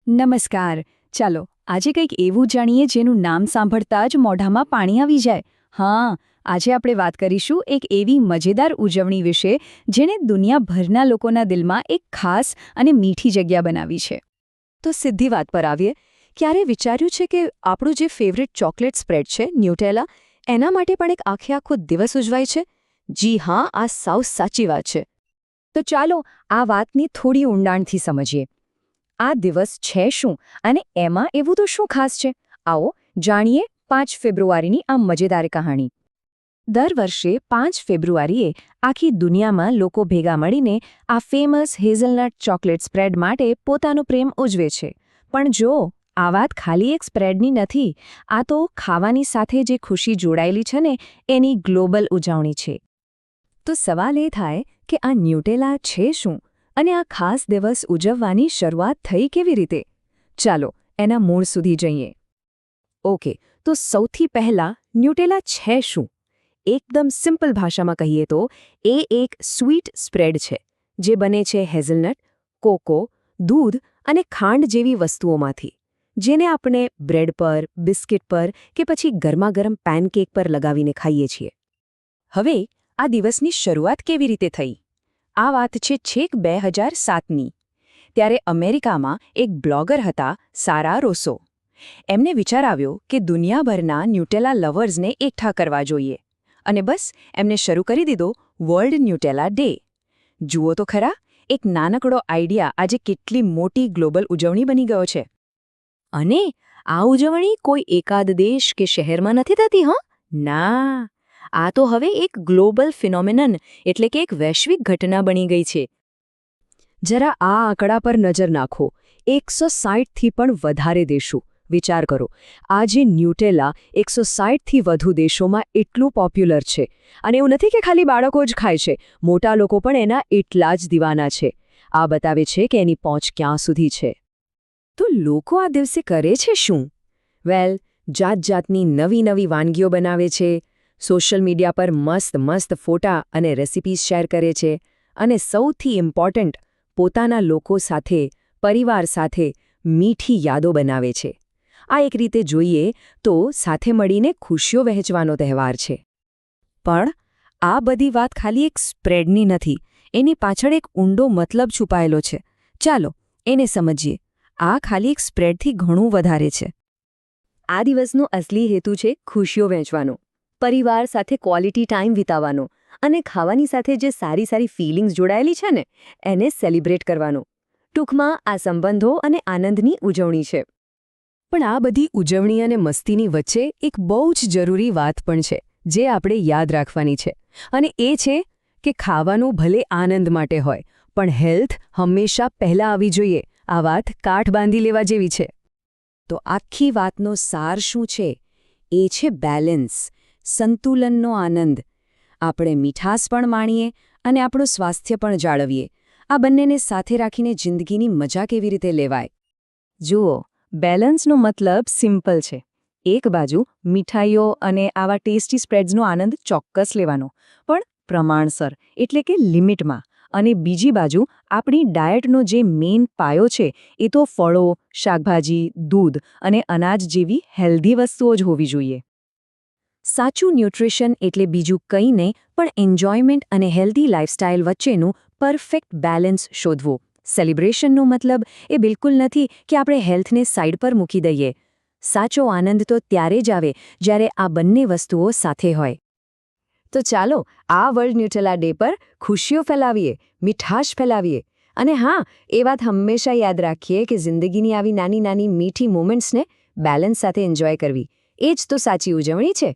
નમસ્કાર. ચાલો આજે કંઈક એવું જાણીએ જેનું નામ સાંભળતા જ મોઢામાં પાણી આવી જાય. હા, આજે આપણે વાત કરીશું એક એવી મજેદાર ઉજવણી વિશે જેણે દુનિયાભરના લોકોના દિલમાં એક ખાસ અને મીઠી જગ્યા બનાવી છે. તો સીધી વાત પર આવીએ. ક્યારે વિચાર્યું છે કે આપણું જે ફેવરિટ ચોકલેટ સ્પ્રેડ છે ન્યૂટેલા, એના માટે પણ એક આખો દિવસ ઉજવાય છે? જી હા, આ સાવ સાચી વાત છે. તો ચાલો આ વાતની થોડી ઊંડાણથી સમજીએ. આ દિવસ છે શું અને એમાં એવું તો શું ખાસ છે? આવો જાણીએ 5 ફેબ્રુઆરીની આ મજેદાર કહાણી. દર વર્ષે 5 ફેબ્રુઆરીએ આખી દુનિયામાં લોકો ભેગા મળીને આ ફેમસ હેઝલનટ ચોકલેટ સ્પ્રેડ માટે પોતાનો પ્રેમ ઉજવે છે. પણ જો આ વાત ખાલી એક સ્પ્રેડની નથી, આ તો ખાવાની સાથે જે ખુશી જોડાયેલી છે ને એની ગ્લોબલ ઉજવણી છે. તો સવાલ એ થાય કે આ ન્યૂટેલા છે શું અને આ ખાસ દિવસ ઉજવવાની શરૂઆત થઈ કેવી રીતે? ચાલો એના મૂળ સુધી જઈએ. ઓકે, તો સૌથી પહેલાં ન્યૂટેલા છે શું? એકદમ સિમ્પલ ભાષામાં કહીએ તો એ એક સ્વીટ સ્પ્રેડ છે જે બને છે હેઝલનટ, કોકો, દૂધ અને ખાંડ જેવી વસ્તુઓમાંથી, જેને આપણે બ્રેડ પર, બિસ્કિટ પર કે પછી ગરમાગરમ પેનકેક પર લગાવીને ખાઈએ છીએ. હવે આ દિવસની શરૂઆત કેવી રીતે થઈ? આ વાત છે છેક 2007ની. ત્યારે અમેરિકામાં એક બ્લોગર હતા, સારા રોસો. એમને વિચાર આવ્યો કે દુનિયાભરના ન્યૂટેલા લવર્સને એકઠા કરવા જોઈએ. અને બસ એમને શરૂ કરી દીધો વર્લ્ડ ન્યૂટેલા ડે. જુઓ તો ખરા, એક નાનકડો આઈડિયા આજે કેટલી મોટી ગ્લોબલ ઉજવણી બની ગયો છે. અને આ ઉજવણી કોઈ એકાદ દેશ કે શહેરમાં નથી થતી, હં? ના, આ તો હવે એક ગ્લોબલ ફિનોમિનન એટલે કે એક વૈશ્વિક ઘટના બની ગઈ છે. જરા આ આંકડા પર નજર નાખો. 160થી પણ વધારે દેશો. વિચાર કરો, આ જે ન્યૂટેલા 160થી વધુ દેશોમાં એટલું પોપ્યુલર છે. અને એવું નથી કે ખાલી બાળકો જ ખાય છે, મોટા લોકો પણ એના એટલા જ દીવાના છે. આ બતાવે છે કે એની પહોંચ ક્યાં સુધી છે. તો લોકો આ દિવસે કરે છે શું? વેલ, જાતજાતની નવી વાનગીઓ બનાવે છે, સોશિયલ મીડિયા પર મસ્ત ફોટા અને રેસિપીઝ શેર કરે છે, અને સૌથી ઇમ્પોર્ટન્ટ, પોતાના લોકો સાથે, પરિવાર સાથે મીઠી યાદો બનાવે છે. આ એક રીતે જોઈએ તો સાથે મળીને ખુશીઓ વહેંચવાનો તહેવાર છે. પણ આ બધી વાત ખાલી એક સ્પ્રેડની નથી, એની પાછળ એક ઊંડો મતલબ છુપાયેલો છે. ચાલો એને સમજીએ. આ ખાલી એક સ્પ્રેડથી ઘણું વધારે છે. આ દિવસનો અસલી હેતુ છે ખુશીઓ વહેંચવાનો, પરિવાર સાથે ક્વોલિટી ટાઈમ વિતાવવાનો અને ખાવાની સાથે જે સારી ફિલિંગ્સ જોડાયેલી છે ને એને સેલિબ્રેટ કરવાનો. ટૂંકમાં આ સંબંધો અને આનંદની ઉજવણી છે. પણ આ બધી ઉજવણી અને મસ્તીની વચ્ચે એક બહુ જ જરૂરી વાત પણ છે જે આપણે યાદ રાખવાની છે. અને એ છે કે ખાવાનું ભલે આનંદ માટે હોય, પણ હેલ્થ હંમેશા પહેલાં આવી જોઈએ. આ વાત કાઠ બાંધી લેવા જેવી છે. તો આખી વાતનો સાર શું છે? એ છે બેલેન્સ, સંતુલનનો આનંદ. આપણે મીઠાશ પણ માણીએ અને આપણું સ્વાસ્થ્ય પણ જાળવીએ. આ બંનેને સાથે રાખીને જિંદગીની મજા કેવી રીતે લેવાય? જુઓ, બેલેન્સનો મતલબ સિમ્પલ છે. એક બાજુ મીઠાઈઓ અને આવા ટેસ્ટી સ્પ્રેડ્સનો આનંદ ચોક્કસ લેવાનો, પણ પ્રમાણસર એટલે કે લિમિટમાં. અને બીજી બાજુ આપણી ડાયટનો જે મેઇન પાયો છે એ તો ફળો, શાકભાજી, દૂધ અને અનાજ જેવી હેલ્ધી વસ્તુઓ જ હોવી જોઈએ. સાચું ન્યુટ્રિશન એટલે બીજું કંઈ નહીં પણ એન્જોયમેન્ટ અને હેલ્ધી લાઇફસ્ટાઇલ વચ્ચેનું પરફેક્ટ બેલેન્સ શોધવું. સેલિબ્રેશનનો મતલબ એ બિલકુલ નથી કે આપણે હેલ્થને સાઇડ પર મૂકી દઈએ. સાચો આનંદ તો ત્યારે જ આવે જ્યારે આ બંને વસ્તુઓ સાથે હોય. તો ચાલો આ વર્લ્ડ ન્યૂટેલા ડે પર ખુશીઓ ફેલાવીએ, મીઠાશ ફેલાવીએ. અને હા, એ વાત હંમેશા યાદ રાખીએ કે જિંદગીની આવી નાની મીઠી મોમેન્ટ્સને બેલેન્સ સાથે એન્જોય કરવી. એ જ તો સાચી ઉજવણી છે.